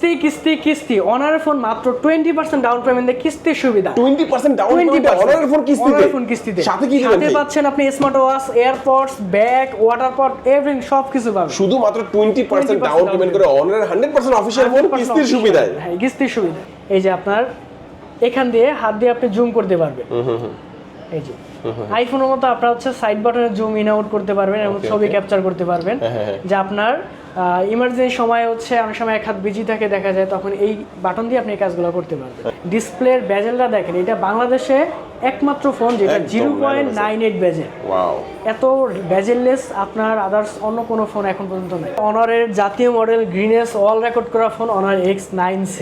কিস্তি কিস্তি কিস্তি অনারের ফোন মাত্র 20% ডাউন পেমেন্টে কিস্তির সুবিধা। 20% ডাউন পেমেন্টে অনারের ফোন কিস্তিতে। সাথে কি দিবেন? সাথে পাচ্ছেন আপনি smart watch, AirPods, bag, water পট, এভরিথিং সবকিছু পাবেন। শুধুমাত্র 20% ডাউন পেমেন্ট করে অনারের 100% অফিশিয়াল ফোন কিস্তির সুবিধায়। হ্যাঁ, কিস্তির সুবিধা। এই যে আপনার এখান দিয়ে হাত দিয়ে আপনি জুম করতে পারবেন। এই যে আইফোনের মতো আপনারা হচ্ছে সাইড বাটনে জুম ইন আউট করতে পারবেন এবং ছবি ক্যাপচার করতে পারবেন। যে আপনার ইমার্জেন্সি সময় হচ্ছে অনেক সময় এক হাত বিজি থাকে দেখা যায়, তখন এই বাটন দিয়ে আপনি এই কাজগুলো করতে পারবেন। ডিসপ্লের বেজেলটা দেখেন, এটা বাংলাদেশে একমাত্র ফোন যেটা 0.98 বেজেল। ওয়াও, এত বেজেললেস আপনার আদার্স অন্য কোনো ফোন এখন পর্যন্ত নাই। অনারের জাতীয় মডেল গ্রিনেস অল রেকর্ড করা ফোন অনার X9C।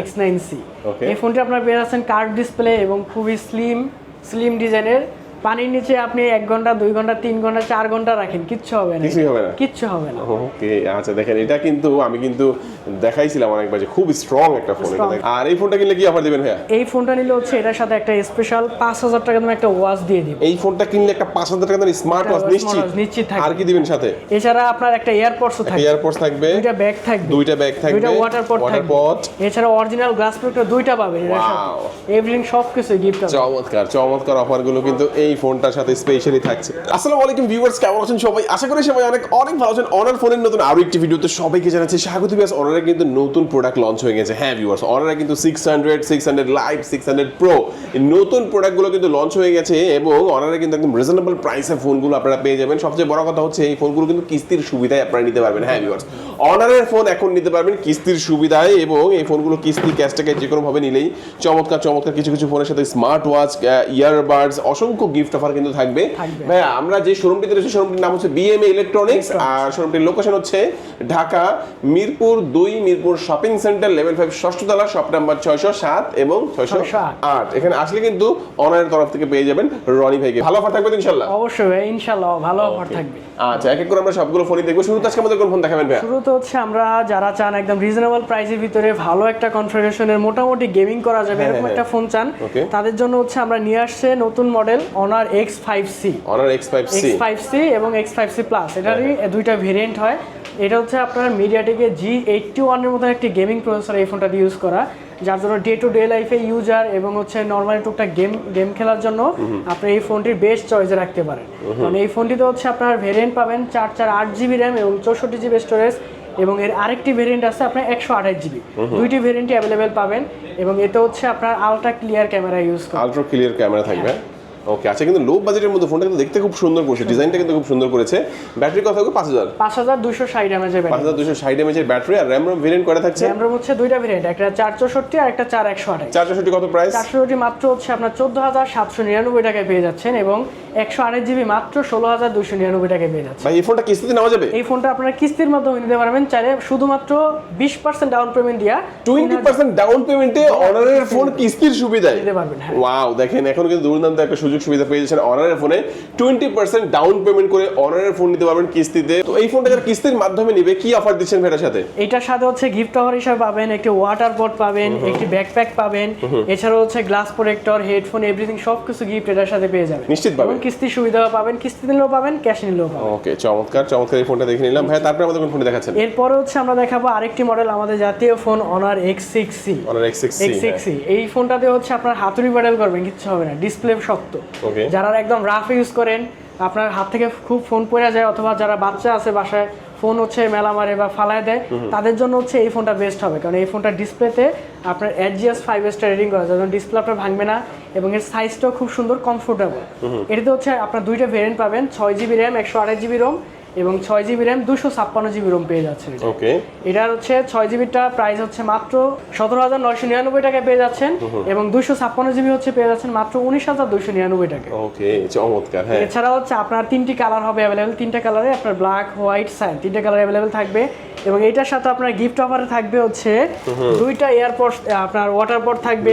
X9C এই ফোনটি আপনার পেয়ে যাচ্ছেন কার্ভ ডিসপ্লে এবং খুবই স্লিম ডিজাইনের। পানির নিচে আপনি 1 ঘন্টা 2 ঘন্টা 3 ঘন্টা 4 ঘন্টা রাখেন, কিচ্ছু হবে না, কিচ্ছু হবে না। ওকে, আচ্ছা দেখেন এটা কিন্তু আমি দেখাইছিলাম অনেকবার যে খুব স্ট্রং একটা ফোন এটা। আর এই ফোনটা কিনলে কি অফার দিবেন ভাইয়া? এই ফোনটা নিলে হচ্ছে এটার সাথে একটা স্পেশাল 5000 টাকা দামের একটা ওয়াচ দিয়ে দিব। এই ফোনটা কিনলে একটা 5000 টাকা দামের স্মার্ট ওয়াচ নিশ্চিত থাকবে। আর কি দিবেন সাথে? এছাড়া আপনার একটা এয়ারপডসও থাকবে। এয়ারপডস থাকবে, দুইটা ব্যাগ থাকবে, দুইটা ওয়াটার পট থাকবে। এছাড়া অরিজিনাল গ্লাস প্রোটেক্টর দুইটা পাবেন এর সাথে। এভরিথিং সবকিছু গিফট আছে। চমৎকার অফারগুলো কিন্তু এই ফোনটার সাথে স্পেশালি থাকছে। আসসালামু আলাইকুম ভিউয়ার্স, কেমন আছেন সবাই? আশা করি সবাই অনেক ভালো আছেন। অনার ফোনের নতুন আরো একটি ভিডিওতে সবাইকে জানাচ্ছি স্বাগত। ভিউয়ার্স, অনারের কিন্তু নতুন প্রোডাক্ট লঞ্চ হয়ে গেছে। হ্যাঁ ভিউয়ার্স, অনারের কিন্তু 600 লাইভ, 600 প্রো নতুন প্রোডাক্টগুলো কিন্তু লঞ্চ হয়ে গেছে এবং অনারের কিন্তু একদম রিজনেবল প্রাইসে ফোনগুলো আপনারা পেয়ে যাবেন। সবচেয়ে বড় কথা হচ্ছে এই ফোনগুলো কিন্তু কিস্তির সুবিধায় আপনারা নিতে পারবেন। হ্যাঁ ভিউয়ার্স, অনারের ফোন এখন নিতে পারবেন কিস্তির সুবিধায় এবং এই ফোনগুলো কিস্তি ক্যাশ টাকায় যে কোনো ভাবে নিলেই চমৎকার কিছু ফোনের সাথে স্মার্ট ওয়াচ, ইয়ারবাডস, অসংখ্য গিফট অফার কিন্তু থাকবে। ভাইয়া, আমরা যে শোরুমটিতে রয়েছে শোরুমটির নাম হচ্ছে বিএমএ ইলেকট্রনিক্স আর শোরুমটির লোকেশন হচ্ছে Dhaka Mirpur 2 Mirpur shopping centre level 5 ষষ্ঠ তলা, শপ নাম্বার 607 এবং 608। এখানে আসলে কিন্তু অনলাইনের তরফ থেকে পেয়ে যাবেন রনি ভাইকে। ভালো অফার থাকবে তো ইনশাআল্লাহ? অবশ্যই ভাই, ইনশাআল্লাহ ভালো অফার থাকবে। আচ্ছা, এক এক করে আমরা সবগুলো ফোনই দেখব। শুরুতে আজকে আমাদের কোন ফোন দেখাবেন ভাই? শুরুতে হচ্ছে আমরা যারা চান একদম রিজনেবল প্রাইসের ভিতরে ভালো একটা কনফিগারেশনের মোটামুটি গেমিং করা যাবে এরকম একটা ফোন চান, তাদের জন্য হচ্ছে আমরা নিয়ে আসছে নতুন মডেল অনার X5C এবং X5C প্লাস। এটারই দুইটা ভেরিয়েন্ট হয়। এটা হচ্ছে আপনার মিডিয়াটেকের G81 এর মতো একটি গেমিং প্রসেসর এই ফোনটা ইউজ করা, যার জন্য ডে টু ডে লাইফে ইউজার এবং হচ্ছে নর্মালি টুকটাক গেম খেলার জন্য আপনি এই ফোনটির বেস্ট চয়েসে রাখতে পারেন। কারণ এই ফোনটিতে হচ্ছে আপনার ভেরিয়েন্ট পাবেন 8GB র্যাম এবং 64GB স্টোরেজ এবং এর আরেকটি ভেরিয়েন্ট আছে আপনার 128GB। দুইটি ভেরিয়েন্টই অ্যাভেলেবেল পাবেন এবং এতে হচ্ছে আপনার আলট্রা ক্লিয়ার ক্যামেরা ইউজ করা, আলট্রা ক্লিয়ার ক্যামেরা থাকবে। ওকে, আচ্ছা, কিন্তু লো বাজেটের মধ্যে ফোনটা কিন্তু দেখতে খুব সুন্দর করেছে, ডিজাইনটা কিন্তু খুব সুন্দর করেছে। ব্যাটারি কথা হবে 5260 mAh এর ব্যাটারি, 5260 mAh এর ব্যাটারি। আর RAM ভেরিয়েন্ট করা থাকছে? RAM হচ্ছে দুইটা ভেরিয়েন্ট, একটা 464 আর একটা 4128। 464 কত প্রাইস? 464 মাত্র হচ্ছে আপনার 14799 টাকায় পেয়ে যাচ্ছেন এবং 128GB মাত্র 16299 টাকায় পেয়ে যাচ্ছেন। ভাই, এই ফোনটা কিস্তিতে নেওয়া যাবে? এই ফোনটা আপনারা কিস্তির মাধ্যমে নিতে পারবেন, চাইলে শুধুমাত্র 20% ডাউন পেমেন্ট দিয়া 20% ডাউন পেমেন্টে অনারের ফোন কিস্তির সুবিধায় নিতে পারবেন। ওয়াও, দেখেন এখন কিন্তু দুর্দান্ত একটা সুযোগ সুবিধা পেয়ে যাচ্ছেন অনারের ফোনে। 20% ডাউন পেমেন্ট করে অনারের ফোন নিতে পারবেন কিস্তিতে। তো এই ফোনটা যারা কিস্তির মাধ্যমে নিবে কি অফার দিচ্ছেন এটার সাথে? এটার সাথে হচ্ছে গিফট অফার হিসেবে পাবেন একটি ওয়াটার পট পাবেন, একটি ব্যাকপ্যাক পাবেন, এছাড়াও হচ্ছে গ্লাস প্রোটেক্টর, হেডফোন, এভরিথিং সবকিছু গিফট এটার সাথে পেয়ে যাবেন। নিশ্চিত পাবেন, কিস্তির সুবিধাও পাবেন, কিস্তি নিলেও পাবেন, ক্যাশ নিলেও পাবেন। ওকে, চমৎকার এই ফোনটা দেখে নিলাম। ভাই, তারপরে আমাদের কোন ফোন দেখাচ্ছেন? এরপরে হচ্ছে আমরা দেখাবো আরেকটি মডেল, আমাদের জাতীয় ফোন অনার X6C। এই ফোনটাতে হচ্ছে আপনার হাতুড়ি প্যাডেল করবেন, কিচ্ছু হবে না, ডিসপ্লে শক্ত। যারা একদম রাফ ইউজ করেন, আপনার হাত থেকে খুব ফোন পড়ে যায়, অথবা যারা বাচ্চা আছে বাসায় ফোন হচ্ছে মেলা মারে বা ফালায় দেয়, তাদের জন্য হচ্ছে এই ফোনটা বেস্ট হবে। কারণ এই ফোনটা ডিসপ্লেতে আপনার HGS 5 স্টার রেটিং করা, যার জন্য ডিসপ্লে আপনার ভাঙবে না এবং এর সাইজটাও খুব সুন্দর, কমফোর্টেবল। এটাতে হচ্ছে আপনার দুইটা ভেরিয়েন্ট পাবেন, 6GB র্যাম 128GB রোম এবং 6GB র্যাম 256GB রোম পেয়ে যাচ্ছেন। এটার হচ্ছে 6GBটা প্রাইস হচ্ছে মাত্র 17999 টাকায় পেয়ে যাচ্ছেন এবং 256GB হচ্ছে পেয়ে যাচ্ছেন মাত্র 19299 টাকায়। ওকে, চমৎকার। হ্যাঁ, এছাড়া হচ্ছে আপনার তিনটি কালার হবে অ্যাভেলেবেল, তিনটা কালারে আপনার ব্ল্যাক, হোয়াইট, সাইন, তিনটা কালার অ্যাভেলেবেল থাকবে এবং এটার সাথে আপনার গিফট অফারে থাকবে হচ্ছে দুইটা এয়ারপডস, আপনার ওয়াটার পড থাকবে,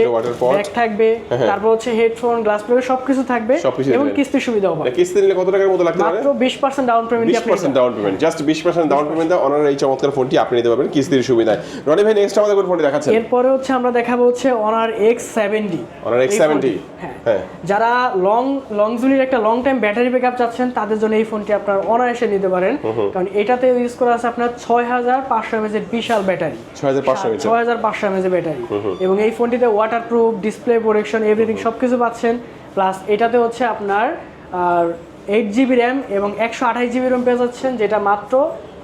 ব্যাগ থাকবে, তারপর হচ্ছে হেডফোন, গ্লাস প্রোটেক্টর সবকিছু থাকবে এবং কিস্তির সুবিধাও পাবেন। কিস্তি নিলে কত টাকার মতো লাগতে পারে? মাত্র 20% ডাউন পেমেন্ট দিয়ে আপনি 20% ডাউন পেমেন্ট, জাস্ট 20% ডাউন পেমেন্টে অনার এই চমৎকার ফোনটি আপনি নিতে পারবেন কিস্তির সুবিধায়। রনি ভাই নেক্সট আমাদের কোন ফোনটি দেখাচ্ছেন? এরপরে হচ্ছে আমরা দেখাবো হচ্ছে অনার X70। অনার X70 হ্যাঁ, যারা লংজুলির একটা লং টাইম ব্যাটারি ব্যাকআপ চাচ্ছেন তাদের জন্য এই ফোনটি আপনার অনায়াসে নিতে পারেন, কারণ এটাতে ইউজ করা আছে আপনার 6500 mAh এর বিশাল ব্যাটারি, 6500 mAh এর ব্যাটারি, এবং এই ফোনটিতে ওয়াটারপ্রুফ, ডিসপ্লে প্রোটেকশন, এভরিথিং সবকিছু পাচ্ছেন। প্লাস এটাতে হচ্ছে আপনার 8GB র্যাম এবং 128GB রোম পেয়ে যাচ্ছেন, যেটা মাত্র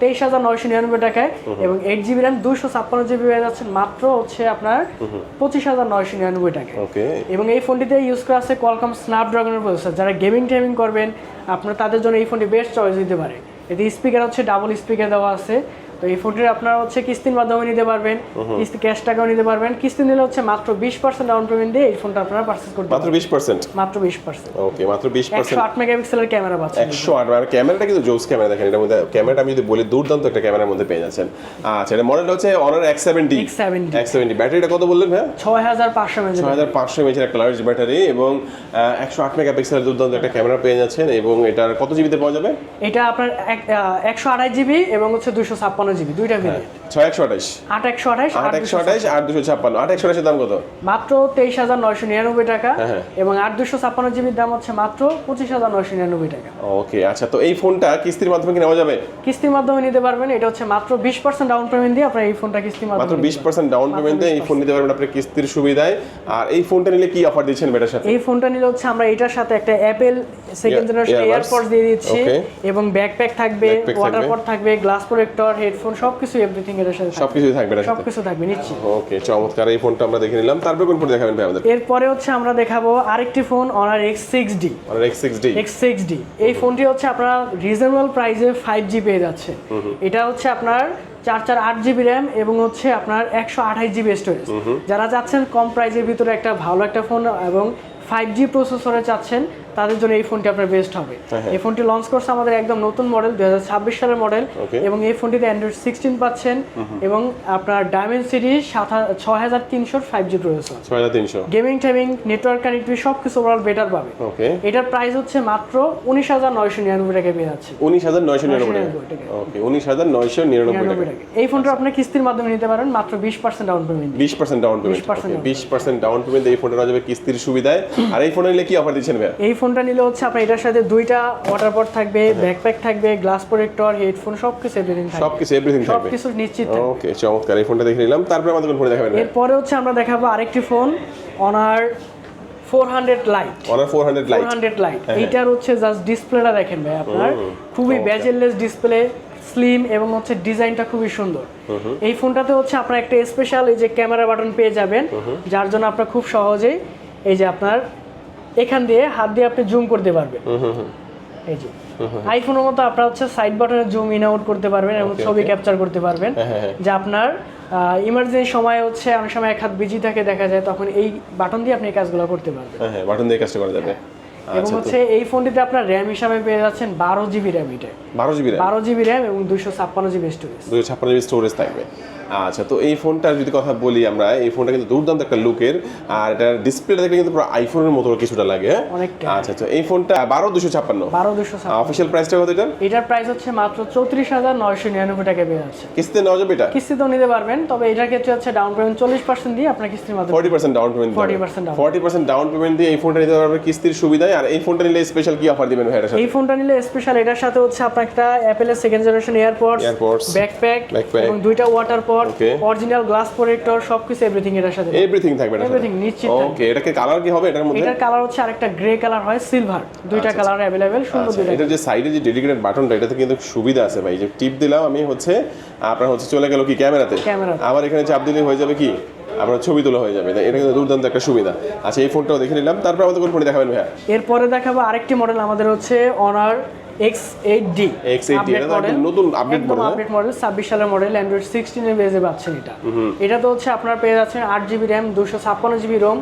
23,999 টাকায়, এবং 8GB র্যাম 256GB পেয়ে যাচ্ছেন মাত্র হচ্ছে আপনার 25,999 টাকায়। এবং এই ফোনটিতে ইউজ করা আছে কোয়ালকম স্ন্যাপড্রাগনের প্রসেসর। যারা গেমিং টাইমিং করবেন আপনার তাদের জন্য এই ফোনটি বেস্ট চয়েস দিতে পারে। এতে স্পিকার হচ্ছে ডাবল স্পিকার দেওয়া আছে। তো এই ফোনটির আপনারা হচ্ছে কিস্তির মাধ্যমে নিতে পারবেন, কিস্তি ক্যাশ টাকাও নিতে পারবেন। কিস্তি নিলে হচ্ছে মাত্র 20% ডাউন পেমেন্ট দিয়ে এই ফোনটা আপনারা পারচেজ করতে পারবেন। মাত্র 20%। ওকে, মাত্র 20%। 108 মেগাপিক্সেলের ক্যামেরা পাচ্ছেন। 108 আর ক্যামেরাটা কিন্তু জোস ক্যামেরা, দেখেন এটার মধ্যে ক্যামেরাটা আমি যদি বলি দুর্দান্ত একটা ক্যামেরার মধ্যে পেয়ে যাচ্ছেন। আচ্ছা, এটা মডেলটা হচ্ছে Honor X70। ব্যাটারিটা কত বললেন ভাই? 6500 mAh। 6500 mAh একটা লার্জ ব্যাটারি এবং 108 মেগাপিক্সেলের দুর্দান্ত একটা ক্যামেরা পেয়ে যাচ্ছেন। এবং এটার কত জিবিতে পাওয়া যাবে? এটা আপনার 128GB এবং হচ্ছে 256GB দুইটা ভেরিয়েন্ট। 628 828 আর 256। 828 এর দাম কত? মাত্র 23,999 টাকা, এবং 8256GB দাম হচ্ছে মাত্র 25,999 টাকা। ওকে, আচ্ছা, তো এই ফোনটা কিস্তির মাধ্যমে কি নেওয়া যাবে? কিস্তির মাধ্যমে নিতে পারবেন। এটা হচ্ছে মাত্র 20% ডাউন পেমেন্ট দিয়ে আপনারা এই ফোনটা কিস্তির মাধ্যমে, মাত্র 20% ডাউন পেমেন্ট দিয়ে এই ফোন নিতে পারবেন আপনি কিস্তির সুবিধায়। আর এই ফোনটা নিলে কি অফার দিচ্ছেন এটার সাথে? এই ফোনটা নিলে হচ্ছে আমরা এটার সাথে একটা অ্যাপেল সেকেন্ড জেনারেশন এয়ারপডস দিয়ে দিচ্ছি, এবং ব্যাকপ্যাক থাকবে, ওয়াটারপ্রুফ থাকবে, গ্লাস প্রোটেক্টর, হেডফোন সবকিছু এভরিথিং এর সাথে সবকিছু থাকবে, সবকিছু থাকবে নিশ্চিত। ওকে, চমৎকার। এই ফোনটা আমরা দেখে নিলাম। তারপর কোন ফোন দেখাবেন ভাই আমাদের? এরপরে হচ্ছে আমরা দেখাবো আরেকটি ফোন Honor X6D। এই ফোনটি হচ্ছে আপনারা রিজনেবল প্রাইসে 5G পেয়ে যাচ্ছে। এটা হচ্ছে আপনার 448GB র্যাম এবং হচ্ছে আপনার 128GB স্টোরেজ। যারা চাচ্ছেন কম প্রাইসের ভিতরে একটা ভালো একটা ফোন এবং 5G প্রসেসরে চাচ্ছেন তাদের জন্য এই ফোনটি আপনার বেস্ট হবে। এই ফোনটি লঞ্চ করছে আমাদের একদম নতুন মডেল, 2026 সালের মডেল, এবং এই ফোনটিতে অ্যান্ড্রয়েড 16 পাচ্ছেন এবং আপনার Dimensity 6300 5G processor, 6300 gaming timing, network connectivity সবকিছু ওভারঅল বেটার পাবে। এটার প্রাইস হচ্ছে মাত্র 19,999 টাকা পেয়ে যাচ্ছে। 19,999 টাকা। ওকে, 19,999 টাকা। এই ফোনটা আপনি কিস্তির মাধ্যমে নিতে পারেন মাত্র 20% down payment. 20% down payment. 20% down payment এই ফোনটা নেওয়া যাবে কিস্তির সুবিধায়। আর এই ফোনে নিলে কি অফার দিচ্ছেন ভাই? এই ফোনটা নিলে হচ্ছে আপনার এটার সাথে দুইটা ওয়াটারপ্রুফ থাকবে, ব্যাকপ্যাক থাকবে, গ্লাস প্রোটেক্টর, হেডফোন সবকিছু এভরিথিং থাকবে। সবকিছু নিশ্চিত থাকবে। ওকে, চমৎকার। এই ফোনটা দেখে নিলাম। তারপর আমাদের কোন ফোন দেখাবেন? এরপরে হচ্ছে আমরা দেখাবো আরেকটি phone Honor 400 Lite। Honor 400 Lite। এইটার হচ্ছে জাস্ট ডিসপ্লেটা দেখেন ভাই, আপনার খুবই বেজেললেস ডিসপ্লে, স্লিম এবং হচ্ছে ডিজাইনটা খুবই সুন্দর। এই ফোনটাতে হচ্ছে আপনার একটা স্পেশাল এই যে ক্যামেরা বাটন পেয়ে যাবেন, যার জন্য আপনার খুব সহজেই এই যে আপনার এখান দিয়ে হাত দিয়ে আপনি জুম করতে পারবেন। এই যে আইফোনের মতো আপনারা হচ্ছে সাইড বাটনে জুম ইন আউট করতে পারবেন এবং ছবি ক্যাপচার করতে পারবেন, যে আপনার ইমার্জেন্সি সময় হচ্ছে অনেক সময় এক হাত বিজি থাকে দেখা যায়, তখন এই বাটন দিয়ে আপনি এই কাজগুলো করতে পারবেন। বাটন দিয়ে কাজটা করা যাবে। এবং হচ্ছে এই ফোনটিতে আপনার র্যাম হিসাবে পেয়ে যাচ্ছেন 12GB র্যাম। এটা 12GB র্যাম এবং 256GB স্টোরেজ। 256GB স্টোরেজ থাকবে। আচ্ছা, তো এই ফোনটার যদি কথা বলি আমরা, এই ফোনটা কিন্তু দুর্দান্ত একটা লুকের, আর এটার ডিসপ্লেটা দেখলে কিন্তু পুরো আইফোনের মতো কিছুটা লাগে। আচ্ছা, তো এই ফোনটা 12256 অফিশিয়াল প্রাইসটা কত এটা? এটার প্রাইস হচ্ছে মাত্র 34,999 টাকা পেয়ে যাচ্ছে। কিস্তিতে নেওয়া যাবে এটা? কিস্তিতেও নিতে পারবেন, তবে এটার ক্ষেত্রে হচ্ছে ডাউন পেমেন্ট 40% দিয়ে আপনার কিস্তির মাধ্যমে 40% ডাউন পেমেন্ট 40% ডাউন পেমেন্ট দিয়ে এই ফোনটা নিতে পারবেন কিস্তির সুবিধায়। আর এই ফোনটা নিলে স্পেশাল কি অফার দিবেন ভাই এর সাথে? এই ফোনটা নিলে স্পেশাল এটার সাথে হচ্ছে আপনার একটা অ্যাপেলের সেকেন্ড জেনারেশন এয়ারপডস, ব্যাকপ্যাক এবং দুইটা ওয়াটারপ্রুফ, অরিজিনাল গ্লাস প্রোটেক্টর, সবকিছু এভরিথিং এর সাথে এভরিথিং থাকবে এটা, এভরিথিং নিশ্চিত। ওকে, এটাকে কালার কি হবে এটার মধ্যে? এটার কালার হচ্ছে আরেকটা গ্রে কালার হয়, সিলভার, দুইটা কালার अवेलेबल, সুন্দর দুইটা। এটা যে সাইডে যে ডেডিকেটেড বাটনটা, এটাতে কিন্তু সুবিধা আছে ভাই, যে টিপ দিলাম আমি হচ্ছে আপনার হচ্ছে চলে গেল কি ক্যামেরাতে, আবার এখানে চাপ দিলে হয়ে যাবে কি আপনার ছবি তোলা হয়ে যাবে। এটা কিন্তু দুর্দান্ত একটা সুবিধা। আচ্ছা, এই ফোনটাও দেখে নিলাম। তারপর আমাদের কোন ফোন দেখাবেন ভাই? এরপরে দেখাবো আরেকটি মডেল আমাদের হচ্ছে Honor X8D। এটা তো নতুন আপডেট মডেল 26 সালের মডেল, অ্যান্ড্রয়েড 16 এর বেজে পাচ্ছেন এটা। এটা তো হচ্ছে আপনার পেয়ে যাচ্ছেন 8GB র্যাম, 256GB রোম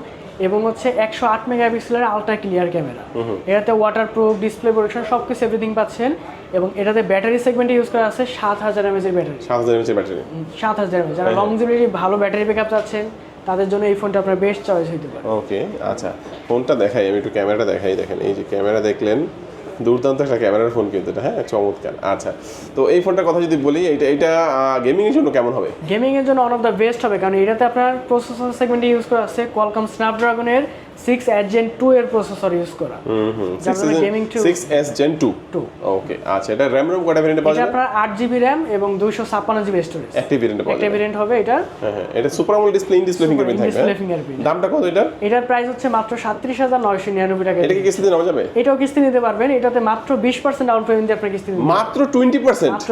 এবং হচ্ছে 108 মেগাপিক্সেলের আলট্রা ক্লিয়ার ক্যামেরা। এটাতে ওয়াটারপ্রুফ, ডিসপ্লে প্রোটেকশন সবকিছু এভরিথিং পাচ্ছেন, এবং এটাতে ব্যাটারি সেগমেন্টে ইউজ করা আছে 7000 mAh এর ব্যাটারি। 7000 mAh এর ব্যাটারি, 7000 mAh। যারা লংজিভিটি ভালো ব্যাটারি ব্যাকআপ চাচ্ছেন তাদের জন্য এই ফোনটা আপনার বেস্ট চয়েস হতে পারে। ওকে, আচ্ছা, ফোনটা দেখাই আমি একটু, ক্যামেরাটা দেখাই। দেখেন এই যে ক্যামেরা দেখলেন, দুর্দান্ত একটা ক্যামেরার ফোন কিন্তু এটা, হ্যাঁ চমৎকার। আচ্ছা, তো এই ফোনটার কথা যদি বলি, এটা গেমিং এর জন্য কেমন হবে? গেমিং এর জন্য ওয়ান অফ দ্য বেস্ট হবে, কারণ এটাতে আপনার প্রসেসর সেগমেন্টে ইউজ করা আছে কোয়ালকম স্ন্যাপড্রাগনের 6S Gen 2 এর প্রসেসর ইউজ করা। 6S Gen 2 ওকে। আচ্ছা, এটা RAM ROM কয়টা ভেরিয়েন্টে পাওয়া যাবে? এটা আপনার 8GB RAM এবং 256GB স্টোরেজ। একটা ভেরিয়েন্টে পাওয়া যাবে, একটা ভেরিয়েন্ট হবে এটা। হ্যাঁ এটা super AMOLED display, in display fingerprint থাকবে। দামটা কত এটা? এটার প্রাইস হচ্ছে মাত্র 37,999 টাকা। এটা কি কিস্তিতে নেওয়া যাবে? এটাও কিস্তি নিতে পারবেন, এটাতে মাত্র 20% ডাউন পেমেন্ট দিয়ে আপনি কিস্তি নিতে পারবেন। মাত্র 20%? মাত্র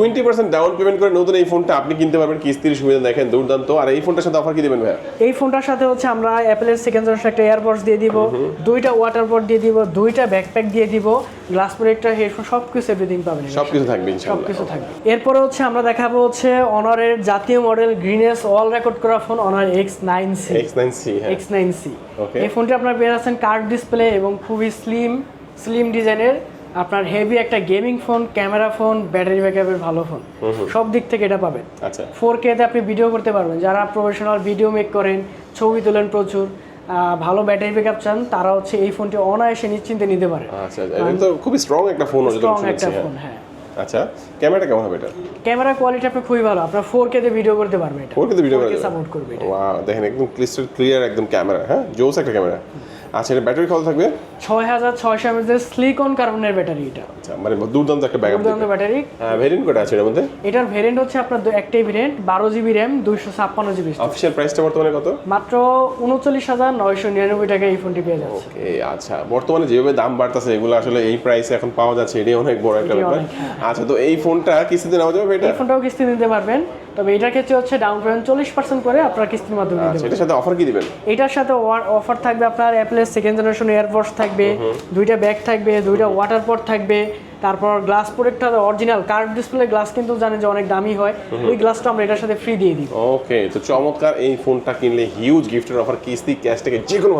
20% ডাউন পেমেন্ট করে নতুন এই ফোনটা আপনি কিনতে পারবেন কিস্তির সুবিধা। দেখেন দুর্দান্ত। আর এই ফোনটার সাথে অফার কি দিবেন ভাই? এই ফোনটার সাথে হচ্ছে আমরা অ্যাপলের সেকেন্ড জেনারেশন একটা এয়ারপডস দিয়ে দিব, দুইটা ওয়াটার পড দিয়ে দিব, দুইটা ব্যাকপ্যাক দিয়ে দিব, গ্লাস প্রোটেক্টর, হেডফোন, সবকিছু এভরিথিং পাবেন। সবকিছু থাকবে ইনশাআল্লাহ, সবকিছু থাকবে। এরপরে হচ্ছে আমরা দেখাবো হচ্ছে অনারের জাতীয় মডেল গ্রিনেস অল রেকর্ড করা ফোন অনার X9C। X9C এই ফোনটি আপনার পেয়ে যাচ্ছেন কার্ভ ডিসপ্লে এবং খুবই স্লিম ডিজাইনের, আপনার হেভি একটা gaming phone, camera phone, battery ব্যাকআপের ভালো ফোন, সব দিক থেকে এটা পাবেন। আচ্ছা, 4K তে আপনি ভিডিও করতে পারবেন। যারা প্রফেশনাল ভিডিও মেক করেন, ছবি তোলেন প্রচুর, ভালো ব্যাটারি ব্যাকআপ চান, তারা হচ্ছে এই ফোনটি অনায়াসে নিশ্চিন্তে নিতে পারে। আচ্ছা, এটা তো খুবই স্ট্রং একটা ফোন, স্ট্রং একটা ফোন, হ্যাঁ। আচ্ছা, ক্যামেরাটা কেমন হবে এটা? ক্যামেরা কোয়ালিটি আপনি খুবই ভালো, আপনার 4K তে ভিডিও করতে পারবেন। এটা 4K তে ভিডিও সাপোর্ট করবে। ওয়াও, দেখেন একদম ক্লিয়ার একদম ক্যামেরা, হ্যাঁ জোস একটা ক্যামেরা। আচ্ছা, এটা ব্যাটারি কত থাকবে? 6600 mAh এর সিলিকন কার্বনের ব্যাটারি এটা। আচ্ছা, মানে দুর্দান্ত একটা ব্যাকআপ। দুর্দান্ত ব্যাটারি। ভেরিয়েন্ট কোডটা আছে এর মধ্যে? এটার ভেরিয়েন্ট হচ্ছে আপনার একটাই variant, 12GB RAM 256GB। Official প্রাইসটা বর্তমানে কত? মাত্র 39,999 টাকা এই ফোনটি পেয়ে যাচ্ছে। ওকে, আচ্ছা, বর্তমানে যেভাবে দাম বাড়তেছে এগুলো আসলে এই প্রাইসে এখন পাওয়া যাচ্ছে, এটাই অনেক বড় একটা ব্যাপার। আচ্ছা, তো এই ফোনটা কিস্তিতে নেওয়া যাবে? এটা এই ফোনটাও কিস্তি নিতে পারবেন, তবে এটার ক্ষেত্রে হচ্ছে ডাউন পেমেন্ট 40% করে আপনারা কিস্তির মাধ্যমে নিতে পারবেন। এটার সাথে অফার কি দিবেন? এটার সাথে অফার থাকবে আপনার অ্যাপলের সেকেন্ড জেনারেশন এয়ারপডস থাকবে, দুইটা ব্যাগ থাকবে, দুইটা ওয়াটার পড থাকবে, তারপর glass protector original curve display glass, কিন্তু জানেন যে অনেক দামি হয়, ওই গ্লাসটা আমরা এটার সাথে ফ্রি দিয়ে দিই। ওকে, তো চমৎকার। এই ফোনটা কিনলে হিউজ গিফটের অফার, কিস্তি ক্যাশ থেকে যে কোনো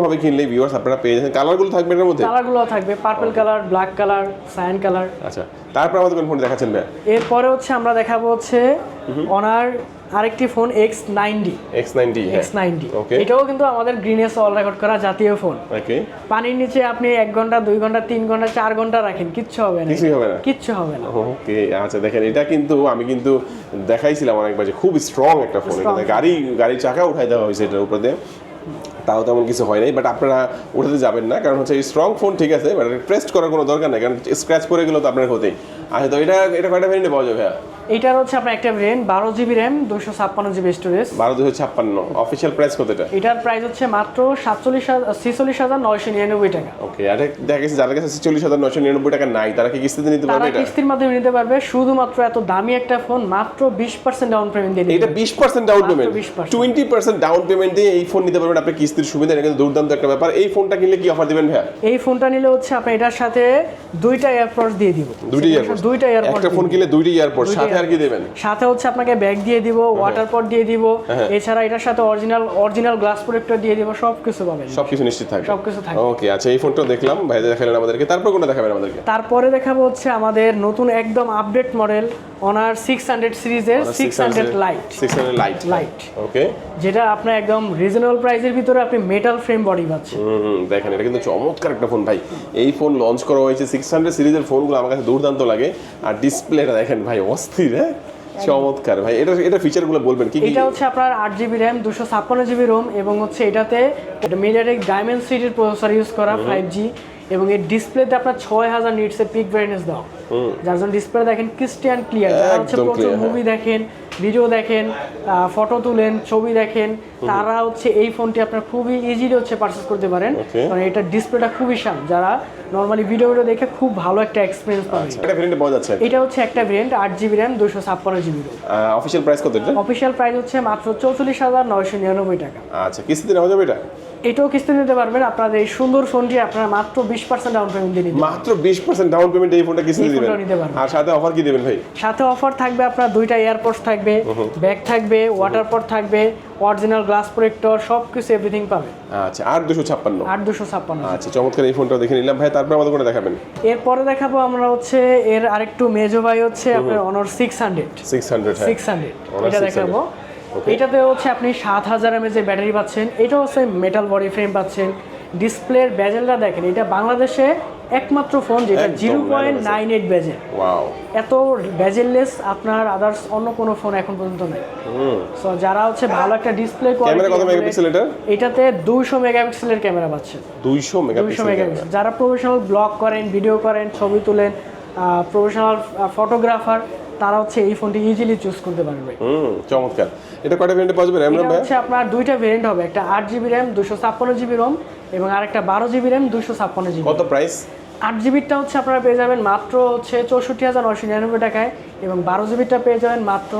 ভাবে কিনলে ভিউয়ার্স আপনারা পেয়ে যাচ্ছেন। কালারগুলো থাকবে এর মধ্যে? কালারগুলো থাকবে purple colour, black colour, cyan colour. আচ্ছা, তারপর আমাদের কোন ফোন দেখাচ্ছেন ভাই? এরপরে হচ্ছে আমরা দেখাবো হচ্ছে অনার আরেকটি ফোন X90। ওকে, এটাও কিন্তু আমাদের গ্রিনেস অল রেকর্ড করা জাতীয় ফোন। ওকে, পানির নিচে আপনি 1 ঘন্টা, 2 ঘন্টা, 3 ঘন্টা, 4 ঘন্টা রাখেন, কিচ্ছু হবে না। কিচ্ছু হবে না। ওকে, আচ্ছা, দেখেন এটা কিন্তু আমি কিন্তু দেখাইছিলাম অনেকবার যে খুব স্ট্রং একটা ফোন। এটা গাড়ির চাকা উঠাই দেওয়া হয়েছে এটার উপর দিয়ে, তাও তেমন কিছু হয় নাই। বাট আপনারা উঠাতে যাবেন না, কারণ হচ্ছে এই স্ট্রং ফোন ঠিক আছে, বাট টেস্ট করার কোনো দরকার নেই, কারণ স্ক্র্যাচ পড়ে গেলে তো আপনার ক্ষতি। আচ্ছা, তো এটা কয়টা ভেরিয়েন্টে পাওয়া যাবে? এটার হচ্ছে আপনার একটা variant 12GB RAM 256GB storage. 12,256। Official price কত এটা? এটার প্রাইস হচ্ছে মাত্র 46,999 টাকা। ওকে, আর দেখা গেছে যাদের কাছে 46,999 টাকা নাই, তারা কি কিস্তিতে নিতে পারবে? তারা কিস্তির মাধ্যমে নিতে পারবে, শুধুমাত্র এত দামি একটা ফোন মাত্র 20% ডাউন পেমেন্ট দিয়ে দিবেন। এটা 20% ডাউন পেমেন্ট, 20% ডাউন পেমেন্ট দিয়ে এই ফোন নিতে পারবেন আপনি কিস্তির সুবিধা। এটা কিন্তু দুর্দান্ত একটা ব্যাপার। এই ফোনটা কিনলে কি অফার দিবেন ভাই? এই ফোনটা নিলে হচ্ছে আপনি এটার সাথে দুইটা এয়ারপডস দিয়ে দিব। দুইটা এয়ারপডস, একটা ফোন কিনলে দুইটা এয়ারপডস, সাথে আর কি দিবেন? সাথে হচ্ছে আপনাকে ব্যাগ দিয়ে দিব, ওয়াটার পড দিয়ে দিব, এছাড়া এটার সাথে অরিজিনাল গ্লাস প্রোটেক্টর দিয়ে দিব, সবকিছু পাবেন। সবকিছু নিশ্চিত থাকবে, সবকিছু থাকবে। ওকে, আচ্ছা, এই ফোনটা দেখলাম ভাই দেখালেন আমাদেরকে, তারপর কোনটা দেখাবেন আমাদেরকে? তারপরে দেখাবো হচ্ছে আমাদের নতুন একদম আপডেট মডেল অনার 600 সিরিজের 600 লাইট। ওকে, যেটা আপনার একদম রিজনেবল প্রাইসের ভিতরে আপনি মেটাল ফ্রেম বডি পাচ্ছেন। দেখেন এটা কিন্তু চমৎকার একটা ফোন ভাই। এই ফোন লঞ্চ করা হয়েছে, 600 সিরিজের ফোনগুলো আমার কাছে দুর্দান্ত লাগে। আর ডিসপ্লেটা দেখেন ভাই, অস্থির, হ্যাঁ চমৎকার ভাই। এটা ফিচারগুলো বলবেন কি? এটা হচ্ছে আপনার 8GB RAM 256GB ROM এবং হচ্ছে এটাতে মিডিয়াটেক ডায়মেনসিটি প্রসেসর ইউজ করা 5G, এবং এর ডিসপ্লেতে আপনার 6000 নিটসের পিক ব্রাইটনেস দাও, যার জন্য ডিসপ্লে দেখেন ক্রিস্টাল ক্লিয়ার। যারা হচ্ছে প্রচুর মুভি দেখেন, ভিডিও দেখেন, ফটো তুলেন, ছবি দেখেন, তারা হচ্ছে এই ফোনটি আপনার খুবই ইজিলি হচ্ছে পারচেজ করতে পারেন, কারণ এটা ডিসপ্লেটা খুবই শার্প। যারা নরমালি ভিডিও দেখে খুব ভালো একটা এক্সপেরিয়েন্স পাবেন। এটা ভেরিয়েন্ট পাওয়া যাচ্ছে? এটা হচ্ছে একটা variant 8GB RAM 256GB ROM। Official price কত এটা? অফিশিয়াল প্রাইস হচ্ছে মাত্র 44,999 টাকা। আচ্ছা, কিস্তিতে নেওয়া যাবে এটা? এটাও কিস্তি নিতে পারবেন। আপনাদের এই সুন্দর ফোনটি আপনারা মাত্র 20% ডাউন পেমেন্ট দিয়ে দিবেন। মাত্র 20% ডাউন পেমেন্ট এই ফোনটা কিস্তি দিবেন। আর সাথে অফার কি দিবেন ভাই? সাথে অফার থাকবে আপনার দুইটা এয়ারপডস থাকবে, ব্যাগ থাকবে, ওয়াটার পড থাকবে, অরিজিনাল গ্লাস প্রোটেক্টর, সবকিছু এভরিথিং পাবেন। আচ্ছা, 8256। 8256। আচ্ছা, চমৎকার এই ফোনটা দেখে নিলাম ভাই। তারপর আমাদের কোনটা দেখাবেন? এরপরে দেখাবো আমরা হচ্ছে এর আরেকটু মেজো ভাই হচ্ছে আপনার অনর 600। এটা দেখাবো। এটাতে হচ্ছে আপনি 7000 mAh এর ব্যাটারি পাচ্ছেন। এটা হচ্ছে মেটাল বডি ফ্রেম পাচ্ছেন। ডিসপ্লের বেজেলটা দেখেন, এটা বাংলাদেশে একমাত্র ফোন যেটা একদম 0.98 বেজেল। ওয়াও, এত বেজেললেস আপনার আদার্স অন্য কোনো ফোন এখন পর্যন্ত নাই। সো যারা হচ্ছে ভালো একটা ডিসপ্লে ক্যামেরা কত মেগাপিক্সেল এটা? এটাতে 200 মেগাপিক্সেলের ক্যামেরা পাচ্ছেন। 200 মেগাপিক্সেল। যারা প্রফেশনাল ব্লগ করেন, ভিডিও করেন, ছবি তোলেন, প্রফেশনাল ফটোগ্রাফার, তারা হচ্ছে এই ফোনটি ইজিলি চুজ করতে পারবে। চমৎকার। এটা কয়টা ভেরিয়েন্টে পাওয়া যাবে র‍্যাম এটা হচ্ছে আপনার দুইটা ভেরিয়েন্ট হবে, একটা 8GB RAM 256GB ROM এবং আরেকটা 12GB RAM 256GB। কত প্রাইস? 8GBটা হচ্ছে আপনারা পেয়ে যাবেন মাত্র হচ্ছে 64,999 টাকায় এবং 12GBটা পেয়ে যাবেন মাত্র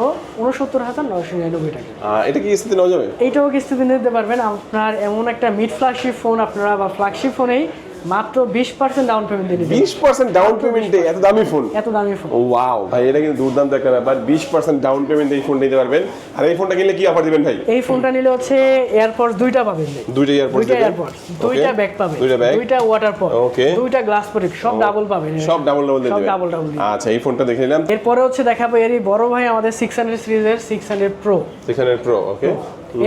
69,999 টাকায়। এটা কি কিস্তিতে নেওয়া যাবে? এইটাও কিস্তিতে নিতে পারবেন। আপনার এমন একটা মিড ফ্ল্যাগশিপ ফোন আপনারা বা ফ্ল্যাগশিপ ফোনেই মাত্র 20% ডাউন পেমেন্ট দিয়ে দিবেন। 20% ডাউন পেমেন্টে এত দামি ফোন? এত দামি ফোন। ওয়াও ভাই, এটা কিন্তু দুর্দান্ত একটা ব্যাপার। 20% ডাউন পেমেন্টে এই ফোনটা নিতে পারবেন। আর এই ফোনটা কিনলে কি অফার দিবেন ভাই? এই ফোনটা নিলে হচ্ছে এয়ারপডস দুইটা পাবেন। দুইটা এয়ারপডস দিবেন? দুইটা ব্যাগ পাবেন, দুইটা ওয়াটার পট, দুইটা গ্লাস প্রোটেক্ট, সব ডাবল পাবেন। সব ডাবল দিয়ে দিবেন? সব ডাবল। আচ্ছা, এই ফোনটা দেখে নিলাম। এরপরে হচ্ছে দেখাবো এরই বড় ভাই আমাদের 600 সিরিজের 600 Pro। 600 Pro, ওকে।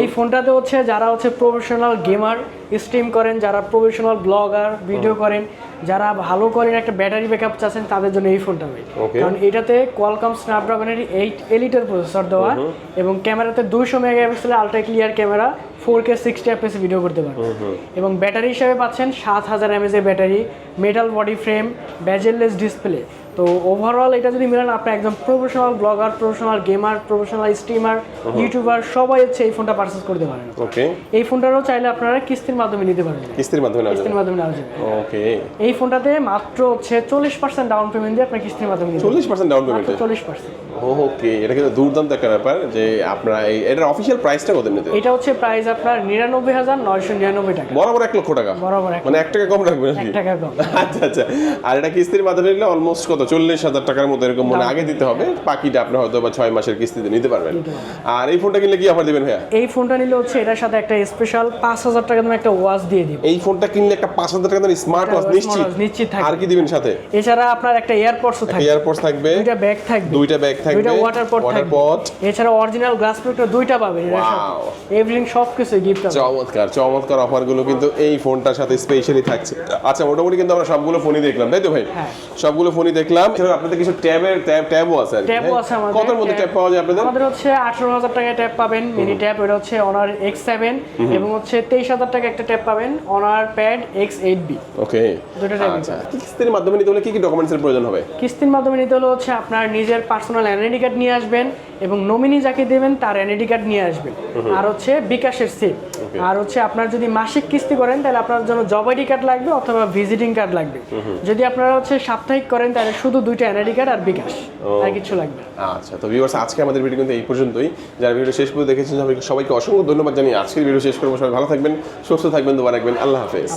এই ফোনটাতে হচ্ছে যারা হচ্ছে প্রফেশনাল গেমার, স্ট্রিম করেন, যারা প্রফেশনাল ব্লগার, ভিডিও করেন, যারা ভালো করেন একটা ব্যাটারি ব্যাকআপ চাচ্ছেন, তাদের জন্য এই ফোনটা ভাই। কারণ এটাতে কোয়ালকম স্ন্যাপড্রাগনের 8 এলিটের প্রসেসর দেওয়া এবং ক্যামেরাতে 200 মেগাপিক্সেলের ultra clear camera, 4K 60 fps video করতে পারবে। এবং ব্যাটারি হিসেবে পাচ্ছেন 7000 mAh এর battery, metal body frame, bezel-less display. তো ওভারঅল এটা যদি মিলান, আপনি একদম professional blogger, professional gamer, professional streamer, YouTuber সবাই হচ্ছে এই ফোনটা পারচেজ করতে পারেন। ওকে। এই ফোনটারও চাইলে আপনারা কিস্তির মাধ্যমে নিতে পারবেন। কিস্তির মাধ্যমে নেওয়া যাবে? ওকে। এই ফোনটাতে মাত্র হচ্ছে 40% ডাউন পেমেন্ট দিয়ে আপনি কিস্তির মাধ্যমে নিতে পারবেন। 40% ডাউন পেমেন্ট? 40%। ওকে, এটা কিন্তু দুর্দান্ত একটা ব্যাপার যে আপনারা এটার অফিশিয়াল প্রাইসটা কত নিতে? এটা হচ্ছে প্রাইস আপনার 99,999 টাকা। বরাবর 1 লক্ষ টাকা? বরাবর মানে 1 টাকা কম রাখবেন নাকি? 1 টাকা কম। আচ্ছা। আর এটা কিস্তির মাধ্যমে নিলে অলমোস্ট কত 40,000 টাকার মতো এরকম মানে আগে দিতে হবে, বাকিটা আপনি হয়তো বা 6 মাসের কিস্তিতে নিতে পারবেন। আর এই ফোনটা কিনলে কি অফার দিবেন ভাইয়া? এই ফোনটা নিলে হচ্ছে এটার সাথে একটা স্পেশাল 5,000 টাকা দামের একটা ওয়াচ দিয়ে দিব। এই ফোনটা কিনলে একটা 5,000 টাকা দামের স্মার্ট ওয়াচ নিশ্চিত থাকবে। আর কি দিবেন সাথে? এছাড়া আপনার একটা এয়ারপডসও থাকবে। এয়ারপডস থাকবে, দুইটা ব্যাগ থাকবে, দুইটা ওয়াটার পট থাকবে। এছাড়া অরিজিনাল গ্লাস প্রোটেক্টর দুইটা পাবেন এর সাথে। এভরিথিং সবকিছু গিফট আছে। চমৎকার অফারগুলো কিন্তু এই ফোনটার সাথে স্পেশালি থাকছে। আচ্ছা, মোটামুটি কিন্তু আমরা সবগুলো ফোনই দেখলাম, তাই তো ভাই? হ্যাঁ, সবগুলো ফোনই দেখলাম। আপনাদের কিছু ট্যাবও আছে? ট্যাবও আছে আমাদের। কতর মধ্যে ট্যাব পাওয়া যায় আপনাদের? আমাদের হচ্ছে 18,000 টাকায় ট্যাব পাবেন, মিনি ট্যাব। এটা হচ্ছে Honor X7 এবং হচ্ছে 23,000 টাকা একটা ট্যাব পাবেন Honor Pad X8B। ওকে, দুটো ট্যাব। আচ্ছা, কিস্তির মাধ্যমে নিতে হলে কি কি ডকুমেন্টসের প্রয়োজন হবে? কিস্তির মাধ্যমে নিতে হলে হচ্ছে আপনার নিজের পার্সোনাল এনআইডি কার্ড নিয়ে আসবেন এবং নমিনি যাকে দেবেন তার এনআইডি কার্ড নিয়ে আসবেন, আর হচ্ছে বিকাশের সিল। আর হচ্ছে আপনার যদি মাসিক কিস্তি করেন তাহলে আপনার জন্য জব আইডি কার্ড লাগবে অথবা ভিজিটিং কার্ড লাগবে। যদি আপনারা হচ্ছে সাপ্তাহিক করেন তাহলে শুধু দুইটা এনআইডি কার্ড আর বিকাশ, আর কিছু লাগবে। আচ্ছা, তো ভিউয়ার্স, আজকে আমাদের ভিডিও কিন্তু এই পর্যন্তই। যারা ভিডিও শেষ পর্যন্ত দেখেছেন সবাইকে অসংখ্য ধন্যবাদ জানিয়ে আজকের ভিডিও শেষ করবো। সবাই ভালো থাকবেন, সুস্থ থাকবেন, দোয়া রাখবেন। আল্লাহ হাফেজ।